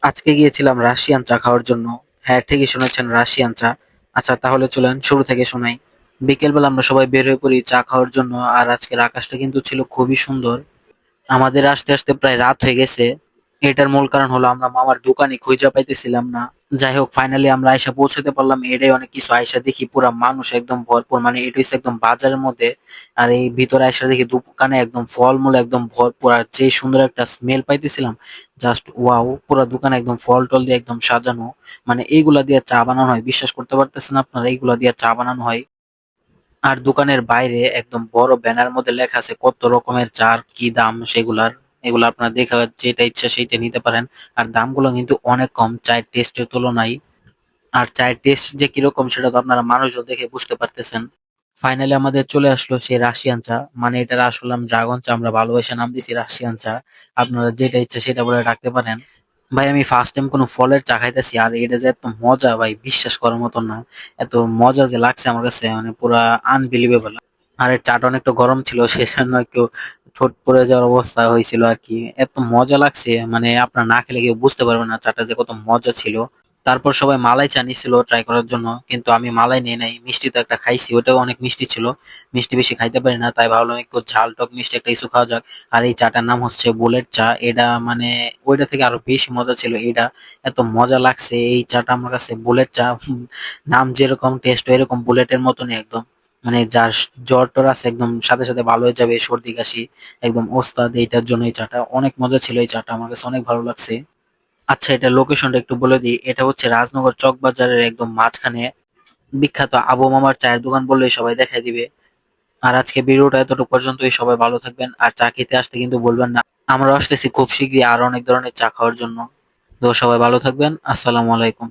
আজকে গিয়েছিলাম রাশিয়ান চা খাওয়ার জন্য। হ্যাঁ, ঠিকই শুনেছেন, রাশিয়ান চা। আচ্ছা, তাহলে চলেন শুরু থেকে শোনাই। বিকেলবেলা আমরা সবাই বের হয়ে পড়ি চা খাওয়ার জন্য। আর আজকের আকাশটা কিন্তু ছিল খুবই সুন্দর। আমাদের আসতে আসতে প্রায় রাত হয়ে গেছে। এটার মূল কারণ হলো আমরা মামার দোকানে খুঁজে পাইতেছিলাম না। যাই হোক, ফাইনালি আমরা আইসা পৌঁছাতে পারলাম। এটাই অনেক কিছু। আইসা দেখি পুরা মানুষ একদম ভরপুর, মানে এটা হচ্ছে একদম বাজারের মধ্যে। আর এই ভিতরে আইসা দেখি দোকানে একদম ফলমূল একদম ভরপুর, আর যে সুন্দর একটা স্মেল পাইতেছিলাম, জাস্ট ওয়াও! পুরা দোকান একদম ফল টল দিয়ে একদম সাজানো। মানে এইগুলা দিয়ে চা বানানো হয়, বিশ্বাস করতে পারতেছেন আপনারা? এইগুলা দিয়ে চা বানানো হয়। আর দোকানের বাইরে একদম বড় ব্যানার মধ্যে লেখা আছে কত রকমের চার কি দাম সেগুলার। এগুলো আপনার দেখা যেটা ইচ্ছা সেইটা নিতে পারেন। আর দামগুলো কিন্তু অনেক কম চায়ের টেস্টের তুলনায়। আর চায়ের টেস্ট যে কিরকম সেটা তো আপনারা মানুষজন দেখে বুঝতে পারতেছেন। ফাইনালি আমাদের চলে আসলো সেই রাশিয়ান চা, মানে এটার আসলে নাম ড্রাগন চা, আমরা ভালোবেসে নাম দিছি রাশিয়ান চা। আপনারা যেটা ইচ্ছা সেটা বলে রাখতে পারেন। ভাই, আমি ফার্স্ট টাইম কোনো ফলের চা খাইতেছি, আর এটা যে এত মজা ভাই, বিশ্বাস করার মতন না। এত মজা যে লাগছে আমার কাছে, মানে পুরা আনবিলিভেবল। আর এর চাটা অনেকটা গরম ছিল, সেজন্য একটু ঠোঁট পড়ে যাওয়ার অবস্থা হয়েছিল আর কি। এত মজা লাগছে, মানে আপনার না খেলে কেউ বুঝতে পারবে না চাটা যে কত মজা ছিল। তারপর সবাই মালাই চা নিছিল ট্রাই করার জন্য, কিন্তু আমি মালাই নিয়ে নাই। মিষ্টি তো একটা খাইছি, ওটাও অনেক মিষ্টি ছিল। মিষ্টি বেশি খাইতে পারি না, তাই ভাবলাম একটু ঝাল টক মিষ্টি একটা কিছু খাওয়া যাক। আর এই চাটার নাম হচ্ছে বুলেট চা। এটা মানে ওইটা থেকে আরো বেশি মজা ছিল এটা। এত মজা লাগছে এই চাটা আমার কাছে, বুলেট চা। নাম যেরকম, টেস্ট এরকম বুলেটের মতনই একদম। মানে যার জ্বর টর আছে একদম সাথে সাথে ভালো হয়ে যাবে, সর্দি কাশি একদম ওস্তাদ এইটার জন্য। এই চাটা অনেক মজা ছিল, এই চাটা আমার কাছে অনেক ভালো লাগছে। আচ্ছা, এটা লোকেশনটা একটু বলে দিই। এটা হচ্ছে রাজনগর চক বাজারের একদম মাঝখানে। বিখ্যাত আবু মামার চায়ের দোকান বললেই সবাই দেখাই দিবে। আর আজকে ভিডিওটা এতটুকু পর্যন্তই। সবাই ভালো থাকবেন, আর চা খেতে আসতে কিন্তু বলবেন না। আমরা আসতেছি খুব শীঘ্রই আরো অনেক ধরনের চা খাওয়ার জন্য। তো সবাই ভালো থাকবেন। আসসালামু আলাইকুম।